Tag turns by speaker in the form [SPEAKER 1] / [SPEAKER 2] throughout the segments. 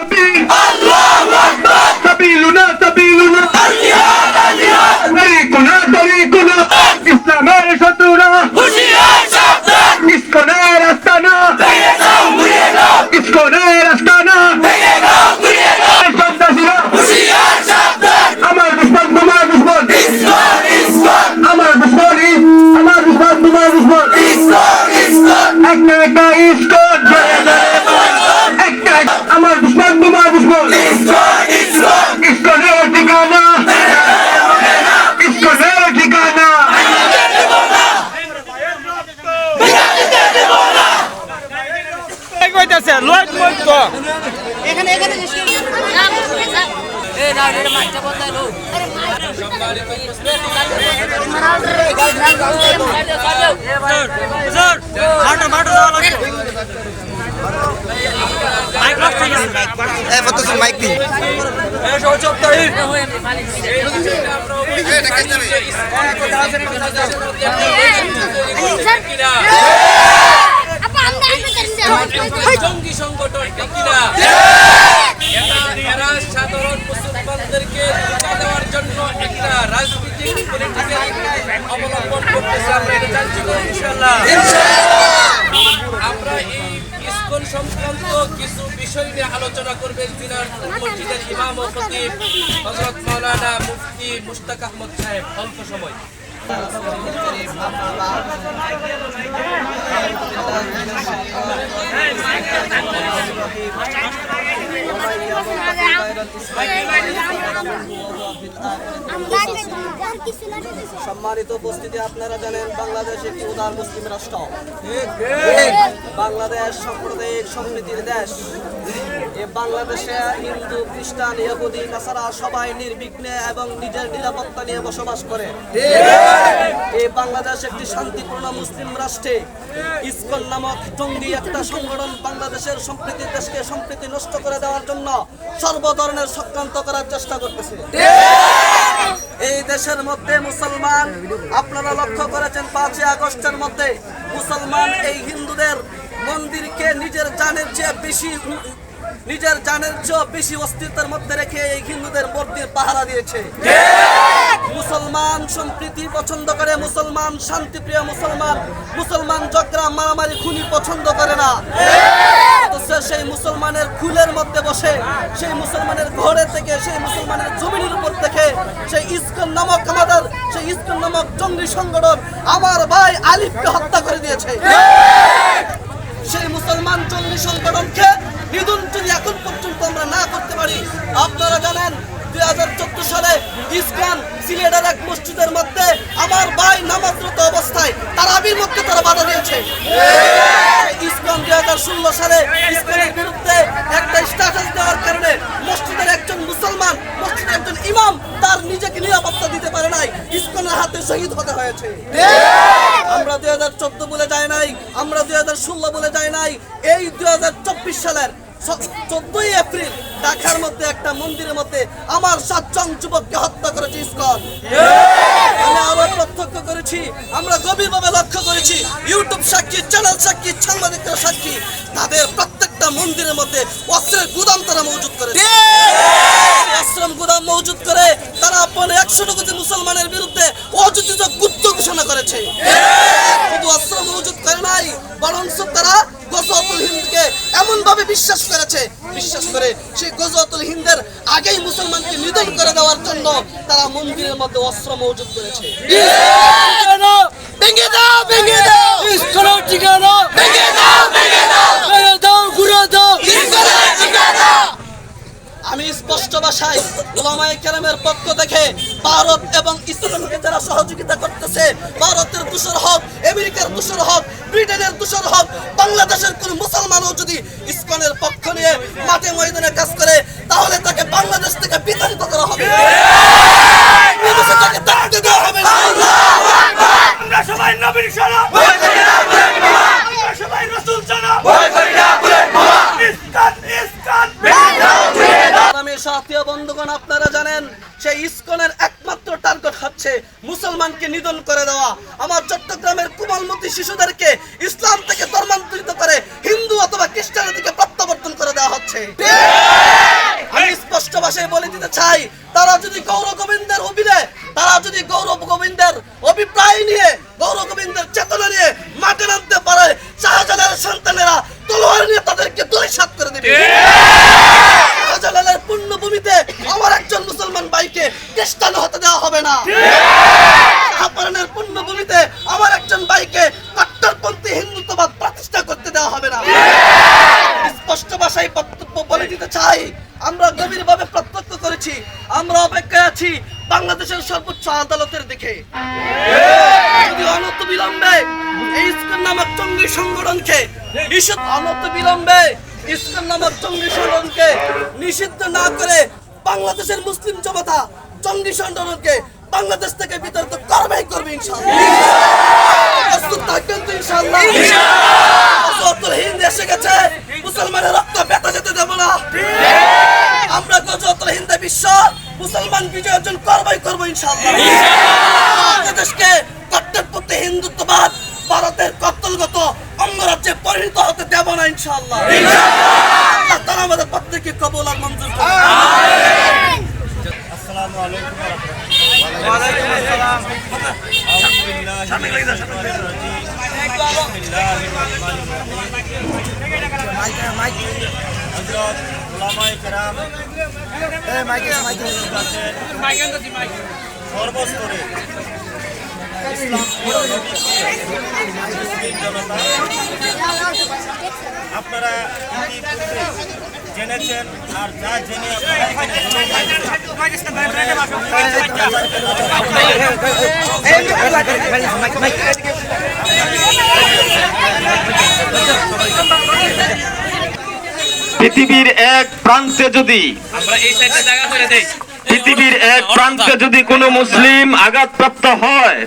[SPEAKER 1] الله أكبر سبيلنا سبيلنا الجهاد الجهاد طريقنا طريقنا إسلام شطورنا হুঁশিয়ার সাবধান ইসকনের আস্তানা ভেঙে দাও গুড়িয়ে দাও ইসকনের আস্তানা ভেঙে দাও গুড়িয়ে দাও সন্ত্রাসীরা হুঁশিয়ার সাবধান আমার দুশমন তোমার দুশমন ইসকন ইসকন আমার দুশমন তোমার দুশমন ইসকন ইসকন একটা ইসকন জয় জয় একটা আমার দুশমন তোমার দুশমন ইসকন ইসকন ইসকনের ঠিকানা ইসকনের ঠিকানা কইতাছে লয় মই তো
[SPEAKER 2] এখানে এখানে এ না রে মাইটা বদলাই লো স্যার মাটো যাওয়া লাগে মাইক লক ঠিক আছে এ ফটো মাইক দি এ সহযোগ তাই এটা কাজ যাবে আপা আমরা জঙ্গি সংগঠন টিকিরা এরা সাধারণ মুসলমানদেরকে শিক্ষা দেওয়ার জন্য একটা রাজনীতিক পলিটিক্যাল অবলম্বন করতেছে আমরা এটা জানছি ইনশাআল্লাহ আমরা এই ইসকন সংক্রান্ত কিছু বিষয় নিয়ে আলোচনা করবেন দিনার মসজিদের ইমাম ও খতিব হযরত মাওলানা মুফতি মুশতাক আহমদ সাহেব অল্প সময়
[SPEAKER 3] সম্মানিত উপস্থিতি, আপনারা জানেন বাংলাদেশ একটি উদার মুসলিম রাষ্ট্র। বাংলাদেশ সাম্প্রদায়িক সম্প্রীতির দেশ। এই বাংলাদেশে হিন্দু, খ্রিস্টান, ইহুদি, নাসারা সবাই নির্বিঘ্নে এবং নিজের নিরাপত্তা নিয়ে বসবাস করে। এই বাংলাদেশ একটি শান্তিপূর্ণ মুসলিম রাষ্ট্রে ইসকন নামক জঙ্গি একটা সংগঠন বাংলাদেশের সম্প্রীতির দেশকে সম্প্রীতি নষ্ট করে দেওয়ার জন্য সর্ব ধরনের চক্রান্ত করার চেষ্টা করতেছে। এই দেশের মধ্যে মুসলমান, আপনারা লক্ষ্য করেছেন 5ই আগস্টের মধ্যে মুসলমান এই হিন্দুদের মন্দিরকে নিজের জানের চেয়ে বেশি অস্তিত্বের মধ্যে রেখে এই হিন্দুদের মন্দির পাহারা দিয়েছে। মুসলমান সম্প্রীতি পছন্দ করে, মুসলমান শান্তিপ্রিয়, মুসলমান ঝগড়া মারামারি খুনি পছন্দ করে না। সেই মুসলমানের কুলের মধ্যে বসে, সেই মুসলমানের ঘরে থেকে, সেই মুসলমানের জমিনের উপর থেকে সেই ইসকন নামক জঙ্গি সংগঠন আমার ভাই আলিফকে হত্যা করে দিয়েছে। সেই মুসলমান জঙ্গি সংগঠনকে নিধন যদি এখন পর্যন্ত আমরা না করতে পারি, আপনারা জানেন 2014 সালে ইসকন সিলেটের এক মসজিদের মধ্যে আমার ভাই নামাজরত অবস্থায় তারাবির মধ্যে তারা বাধা দিয়েছে। ইসকন 2016 সালে ইসকনের বিরুদ্ধে একটা স্ট্যাটাস দেওয়ার কারণে মসজিদের একজন মুসলমান, মসজিদের একজন ইমাম তার নিজেকে নিরাপত্তা দিতে পারে নাই, ইসকনের হাতে শহীদ হতে হয়েছে। আমরা 2014 বলে যায় নাই, আমরা 2016 বলে যায় নাই, এই 2024 সালের 14ই এপ্রিল ঢাকার মধ্যে একটা মন্দিরের মধ্যে আমার 7 জন যুবককে হত্যা করেছে ইসকন। আমি আবার প্রত্যক্ষ করেছি, আমরা গভীরভাবে লক্ষ্য করেছি, ইউটিউব সাক্ষী, চ্যানেল সাক্ষী, সাংবাদিকরা সাক্ষী, তাদের প্রত্যেকটা মন্দিরের মধ্যে অস্ত্রের গুদাম তারা মজুদ করেছে। অস্ত্রের গুদাম মজুদ করে তারা আপন 100 কোটি মুসলমানের বিরুদ্ধে অযুতিত যুদ্ধ ঘোষণা করেছে। শুধু অস্ত্র মজুদ করে নাই, বরঞ্চ তারা গজওয়াতুল হিন্দকে এমন ভাবে বিশ্বাস করে সেই গজওয়াতুল হিন্দের আগেই মুসলমানকে নিধন করে দেওয়ার জন্য তারা মন্দিরের মধ্যে অস্ত্র মজুদ করেছে। ভেঙে দাও, ভেঙে দাও ইসকনের ঠিকানা, ভেঙে দাও, ভেঙে দাও, ভেঙে দাও, ঘুরে দাও ইসকনের ঠিকানা। আমি স্পষ্ট ভাষায় উলামায়ে কেরামের পক্ষ থেকে ভারত এবং ইসলামকে যারা সহযোগিতা করতেছে, ভারতের দোষর হোক, আমেরিকার দোষর হোক, ব্রিটেনের দোষর হোক, বাংলাদেশের কোন মুসলমানও যদি ইসকনের পক্ষ নিয়ে মাঠে ময়দানে কাজ করে তাহলে তাকে বাংলাদেশ থেকে বিতাড়িত করা হবে, তাকে তাড়িয়ে দেওয়া হবে। আমরা সবাই নবীর শরণ ভয় করি না, বুলেট বোমা, আমরা সবাই রাসূল জানাব ভয় করি না, বুলেট বোমা, ইসকন সাথীয় বন্ধুগণ, আপনারা জানেন সেই ইসকনের একমাত্র টার্গেট হচ্ছে মুসলমানকে নিধন করে দেওয়া। আমার চট্টগ্রামের কোমলমতি শিশুদেরকে ইসলাম থেকে ধর্মান্তরিত করে হিন্দু অথবা খ্রিস্টানের দিকে প্রত্যাবর্তন করে দেওয়া হচ্ছে। আমি স্পষ্ট ভাষায় বলে দিতে চাই, তারা যদি গৌর গোবিন্দের অভিনয়, তারা যদি গৌর গোবিন্দের অভিপ্রায় নিয়ে, গৌর গোবিন্দের চেতনা নিয়ে মাঠে নামতে পারে, শাহজালালের সন্তানেরা তলোয়ার নিয়ে তাদেরকে ধূলিসাৎ করে দিবে। শাহজালালের পুণ্যভূমিতে আমার একজন মুসলমান ভাইকে খ্রিস্টান হতে দেওয়া হবে না। শাহপরানের পুণ্যভূমিতে আমার একজন ভাইকে কট্টরপন্থী হিন্দুত্ববাদ প্রতিষ্ঠা করতে দেওয়া হবে না। স্পষ্ট ভাষায় বক্তব্য বলে দিতে চাই, আমরা গভীরভাবে প্রত্যক্ষ করেছি, আমরা অপেক্ষায় আছি বাংলাদেশের সর্বোচ্চ আদালতের দিকে। যদি অনতিবিলম্বে এই ইসকন নামক জঙ্গি সংগঠনকে নিষিদ্ধ না করে বাংলাদেশের মুসলিম জনতা জঙ্গি সংগঠনকে বাংলাদেশ থেকে বিতাড়িত করবেই করবে ইনশাআল্লাহ। প্রস্তুত থাকবেন তো ইনশাআল্লাহ? হিন্দ এসে গেছে, মুসলমানের রক্ত বেঁচে যেতে দেব না। আমরা গজওয়াতুল হিন্দে বিশ্ব মুসলমান বিজয় অর্জন করবই করবো ইনশাআল্লাহ। বাংলাদেশকে কট্টরপন্থী হিন্দুত্ববাদ ভারতের কত্তলগত অঙ্গরাজ্যে পরিণত হতে দেব না ইনশাআল্লাহ। আল্লাহ তাআলা আমাদের প্রত্যেককে কবুল আর মঞ্জুর করুন।
[SPEAKER 4] আসসালামু আলাইকুম ওয়া আলাইকুম আসসালাম। সর্বস্তরে আপনারা জেনেছেন, আর যা জেনে
[SPEAKER 1] পৃথিবীর এক প্রান্তে যদি কোনো মুসলিম আঘাতপ্রাপ্ত হয়,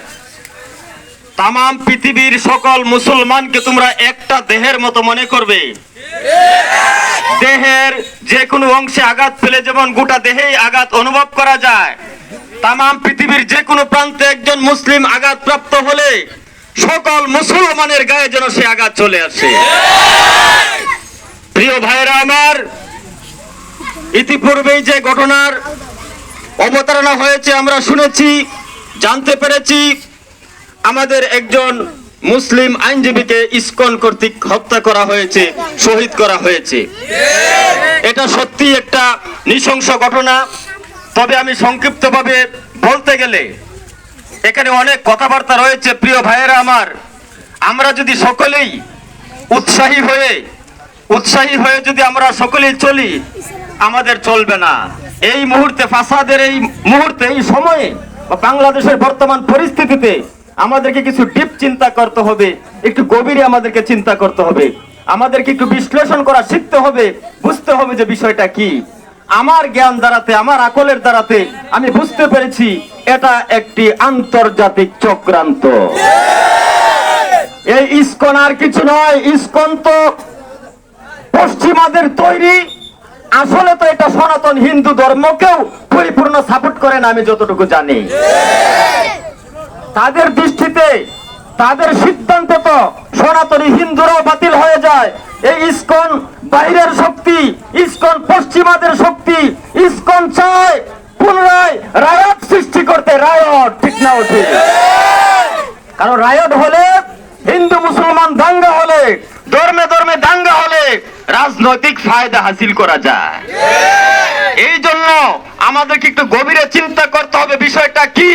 [SPEAKER 1] তাম পৃথিবীর সকল মুসলমানকে তোমরা একটা দেহের মতো মনে করবে। দেহের যে কোনো অংশে আঘাত পেলে যেমন গোটা দেহেই আঘাত অনুভব করা যায়, তাম পৃথিবীর যে কোনো প্রান্তে একজন মুসলিম আঘাতপ্রাপ্ত হলে সকল মুসলমানের গায়ে যেন সে আঘাত চলে আসে। প্রিয় ভাইরা আমার, ইতিপূর্বেই যে ঘটনার অবতারণা হয়েছে আমরা শুনেছি, জানতে পেরেছি আমাদের একজন মুসলিম আইনজীবীকে ইসকন কর্তৃক হত্যা করা হয়েছে, শহীদ করা হয়েছে। এটা সত্যি একটা নৃশংস ঘটনা। তবে আমি সংক্ষিপ্তভাবে বলতে গেলে এখানে অনেক কথাবার্তা রয়েছে। প্রিয় ভাইয়েরা আমার, আমরা যদি সকলেই উৎসাহী হয়ে যদি আমরা সকলেই চলি, আমাদের চলবে না। এই মুহূর্তে ফাসাদের এই মুহূর্তে এই সময়ে বাংলাদেশের বর্তমান পরিস্থিতিতে আমাদেরকে কিছু ডিপ চিন্তা করতে হবে, একটু গভীরে আমাদেরকে চিন্তা করতে হবে, আমাদেরকে একটু বিশ্লেষণ করা শিখতে হবে, বুঝতে হবে যে বিষয়টা কি। আমার জ্ঞান দ্বারাতে, আমার আকলের দ্বারাতে আমি বুঝতে পেরেছি এটা একটি আন্তর্জাতিক চক্রান্ত। এই ইসকন আর কিছু নয়, ইসকন তো পশ্চিমাদের তৈরি। আসলে তো এটা সনাতন হিন্দু ধর্মকেও পরিপূর্ণ সাপোর্ট করে না, আমি যতটুকু জানি। তাদের দৃষ্টিতে, তাদের সিদ্ধান্তে তো সনাতনী হিন্দুরাও বাতিল হয়ে যায়। এই ইসকন বাইরের শক্তি, ইসকন পশ্চিমাদের শক্তি। ইসকন চায় পুনরায় রায়ট সৃষ্টি করতে, রায়ট, ঠিক না ওঠে? কারণ রায়ট হলে, হিন্দু মুসলমান দাঙ্গা হলে, ধর্মে ধর্মে দাঙ্গা হলে রাজনৈতিক ফায়দা হাসিল করা যায়। এই জন্য আমাদেরকে একটু গভীরে চিন্তা করতে হবে বিষয়টা কি।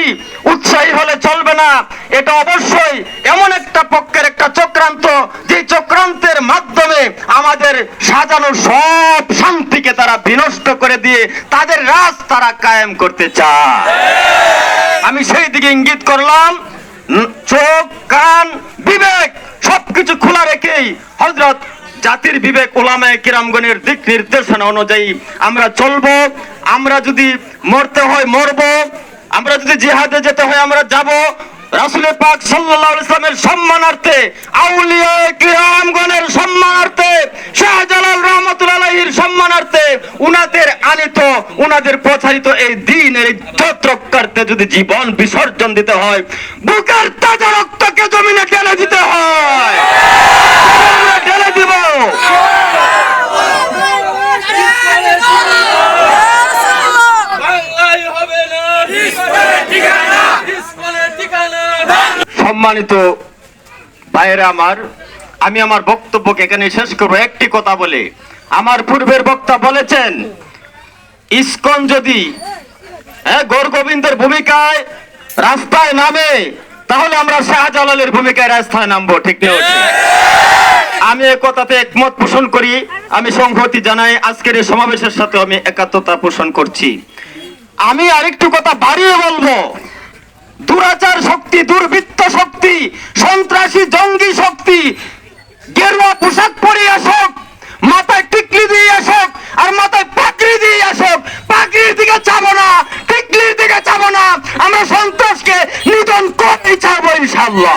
[SPEAKER 1] উৎসাহী হলে চলবে না। এটা অবশ্যই এমন একটা পক্ষের একটা চক্রান্ত, যে চক্রান্তের মাধ্যমে আমাদের সাজানো সব শান্তিকে তারা বিনষ্ট করে দিয়ে তাদের রাজ তারা কায়েম করতে চায়। আমি সেই দিকে ইঙ্গিত করলাম। চোখ, কান, বিবেক সবকিছু খোলা রেখেই হযরত জাতির বিবেক উলামায়ে কিরামগণের দিক নির্দেশনা অনুযায়ী আমরা চলবো। আমরা যদি মরতে হয় মরব, আমরা যদি জিহাদে যেতে হয় আমরা যাব। রাসূল পাক সাল্লাল্লাহু আলাইহি ওয়াসাল্লামের সম্মানার্থে, আউলিয়ায়ে কিরামগণের সম্মানার্থে, শাহজালাল রাহমাতুল্লাহি আলাইহির সম্মানার্থে, উনাদের আনিত, উনাদের প্রচারিত এই দ্বীনের ইজ্জত রক্ষার্থে যদি জীবন বিসর্জন দিতে হয়, বুকের তাজা রক্তকে জমিনে ঢেলে দিতে হয়, ঢেলে দিব।
[SPEAKER 5] সম্মানিত ভাইয়েরা আমার, আমি আমার বক্তব্যকে এখানে শেষ করবো একটি কথা বলে। আমার পূর্বের বক্তা বলেছেন ইসকন যদি গৌর গোবিন্দের ভূমিকায় রাস্তায় নামে, তাহলে আমরা শাহজালালের ভূমিকায় রাস্তায় নামবো, ঠিক না? আমি এই কথাতে একমত পোষণ করি। আমি সংহতি জানাই, আজকের এই সমাবেশের সাথে আমি একাত্মতা পোষণ করছি। আমি আরেকটু কথা বাড়িয়ে বলবো, দুরাচার শক্তি, দুর্বৃত্ত শক্তি, সন্ত্রাসী জঙ্গি শক্তি গেরুয়া পোশাক পরে আসুক, মাথায় টিকলি দিয়ে আসুক, আর মাথায় পাগড়ি দিয়ে আসুক, পাগড়ির দিকে চাবো না, টিকলির দিকে চাবো না, আমরা সন্ত্রাসকে নিধন করে ছাড়বো ইনশাআল্লাহ।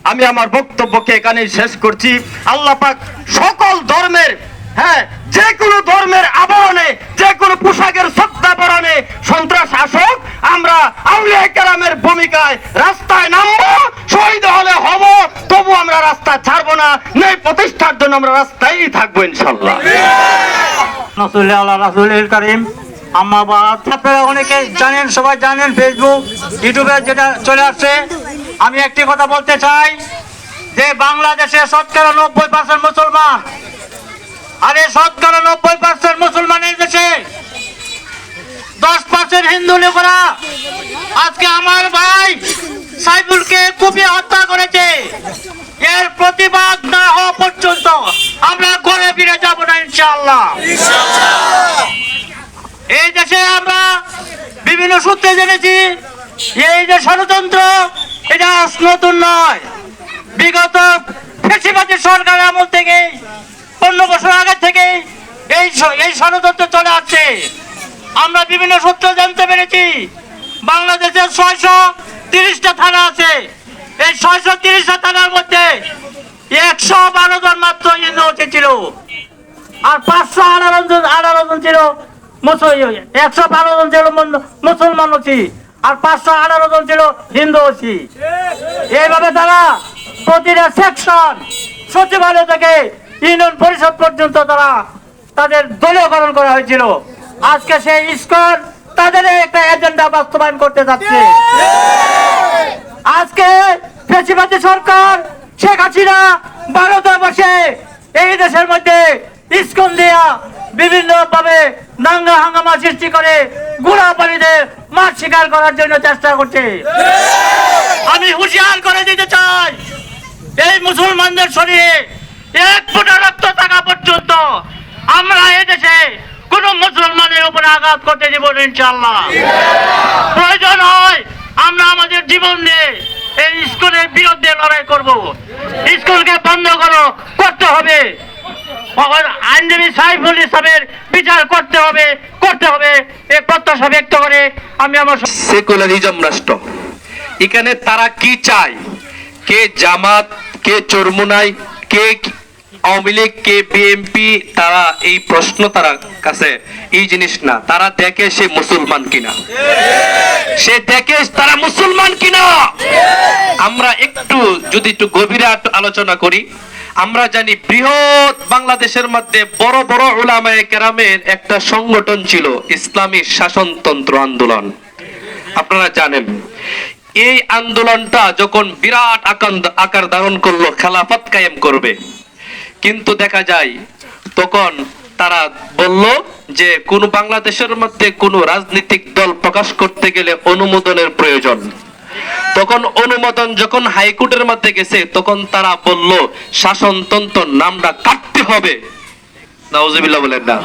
[SPEAKER 5] আমি আমার বক্তব্যকে এখানে শেষ করছি। আল্লাহ পাক সকল ধর্মের, যে কোনো ধর্মের আবরণে, যে কোনো পোশাকের ছদ্মাবরণে সন্ত্রাস আসুক, আমরা আউলিয়া কেরামের ভূমিকায় রাস্তায় নামবো, শহীদ হলে হব, তবু আমরা রাস্তা ছাড়বো না। ন্যায় প্রতিষ্ঠার জন্য আমরা রাস্তায় থাকবো ইনশাআল্লাহ।
[SPEAKER 6] রাসূলুল কারীম আম্মা বাদ। আপনারা অনেকে জানেন, সবাই জানেন, ফেসবুক ইউটিউবে যেটা চলে আসছে। আমি একটি কথা বলতে চাই যে বাংলাদেশে শতকরা 90% মুসলমান, আর এই শতকরা 90% মুসলমানের দেশে 10% হিন্দু লোকেরা আজকে আমার ভাই সাইফুলকে কুপিয়ে হত্যা করেছে। এর প্রতিবাদ না হওয়া পর্যন্ত আমরা ঘরে ফিরে যাব না ইনশাআল্লাহ। এই দেশে আমরা বিভিন্ন সূত্রে জেনেছি এই যে ষড়যন্ত্র, এটা নতুন নয়। বিগত ফ্যাসিবাদী সরকারের আমল থেকে 15 বছর আগে থেকে এই ষড়যন্ত্র চলে আসছে। আমরা বিভিন্ন সূত্রে জানতে পেরেছি বাংলাদেশের 630টা থানা আছে। এই 630টা থানার মধ্যে 112 জন মাত্র হিন্দু ছিল, আর 518 জন ছিল 112 জন ছিল মুসলমান, আর 518 জন ছিল হিন্দু। এইভাবে তারা প্রতিটা সেকশন, সচিবালয় থেকে ইউনিয়ন পরিষদ পর্যন্ত তারা তাদের দলীয়করণ করা হয়েছিল। আজকে সেই ইসকন তাদের একটা এজেন্ডা বাস্তবায়ন করতে যাচ্ছে। আজকে ফ্যাসিবাদী সরকার শেখ হাসিনা ভারতে বসে এই দেশের মধ্যে ইসকন দেয়া বিভিন্ন ভাবে দাঙ্গা হাঙ্গামা সৃষ্টি করে গুড়া পানিতে মাছ শিকার করার জন্য চেষ্টা করছে। আমি হুঁশিয়ার করে দিতে চাই, এই মুসলমানদের শরীরে 1 ফোঁটা রক্ত থাকা পর্যন্ত আমরা এদেশে কোন মুসলমানের উপরে আঘাত করতে দেব না ইনশাআল্লাহ। প্রয়োজন হয় আমরা আমাদের জীবন দিয়ে এই স্কুলের বিরুদ্ধে লড়াই করব। স্কুলকে বন্ধ করতে হবে, আইনজীবী সাইফুল ইসলামের বিচার করতে হবে এই প্রত্যাশা ব্যক্ত করে আমি আমার
[SPEAKER 2] সেকুলারিজম রাষ্ট্র, এখানে তারা কি চায়, কে জামাত, কে চরমুনাই, কে আওয়ামী লীগ, কে বিএনপি, তারা এই প্রশ্ন তারা কাছে এই জিনিস না। তারা দেখে সে মুসলমান কিনা, সে দেখে তারা মুসলমান কিনা। আমরা একটু গভীরে আলোচনা করি। আমরা জানি বৃহৎ বাংলাদেশের মধ্যে বড় বড় উলামায়ে কেরামের একটা সংগঠন ছিল ইসলামী শাসনতন্ত্র আন্দোলন। আপনারা জানেন এই আন্দোলনটা যখন বিরাট আকার ধারণ করলো, খেলাফত কায়েম করবে, কিন্তু দেখা যায় তখন তারা বলল যে কোন বাংলাদেশের মধ্যে কোন রাজনৈতিক দল প্রকাশ করতে গেলে অনুমোদনের প্রয়োজন। তখন অনুমোদন যখন হাইকোর্টের মধ্যে গেছে, তখন তারা বলল শাসনতন্ত্র নামটা কাটতে হবে। নাউজুবিল্লাহ বলেন না,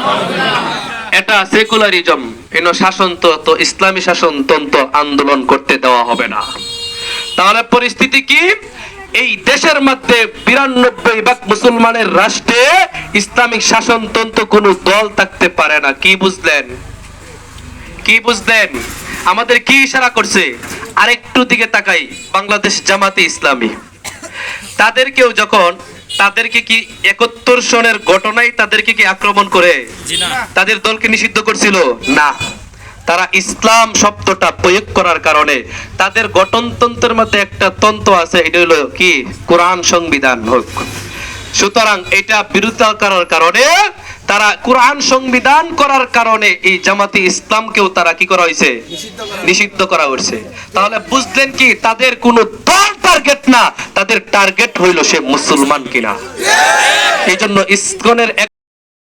[SPEAKER 2] এটা সেকুলারিজম, শাসনতন্ত্র, ইসলামী শাসনতন্ত্র আন্দোলন করতে দেওয়া হবে না। তাহলে পরিস্থিতি কি? এই দেশের মধ্যে 92% মুসলমানের রাষ্ট্রে ইসলামিক শাসনতন্ত্র কোন দল থাকতে পারে না। কি বুঝলেন? আমাদের কি ইশারা করছে? আরেকটু দিকে তাকাই, বাংলাদেশ জামাতে ইসলামী, তাদেরকে কি 71 সনের ঘটনায় তাদেরকে কি আক্রমণ করে তাদের দলকে নিষিদ্ধ করছিল? না, তারা ইসলাম শব্দটা প্রয়োগ করার কারণে তাদের গঠনতন্ত্রের মধ্যে একটা তন্ত্র আছে, এটা হলো কি কোরআন সংবিধান হোক। সুতরাং এটা বিরোধিতা করার কারণে তারা কোরআন সংবিধান করার কারণে এই জামাতে ইসলামকেও তারা কি করা হয়েছে, নিষিদ্ধ করা হয়েছে। তাহলে বুঝলেন কি তাদের কোনো দল টার্গেট না, তাদের টার্গেট হইল সে মুসলমান কিনা। এই জন্য ইসকনের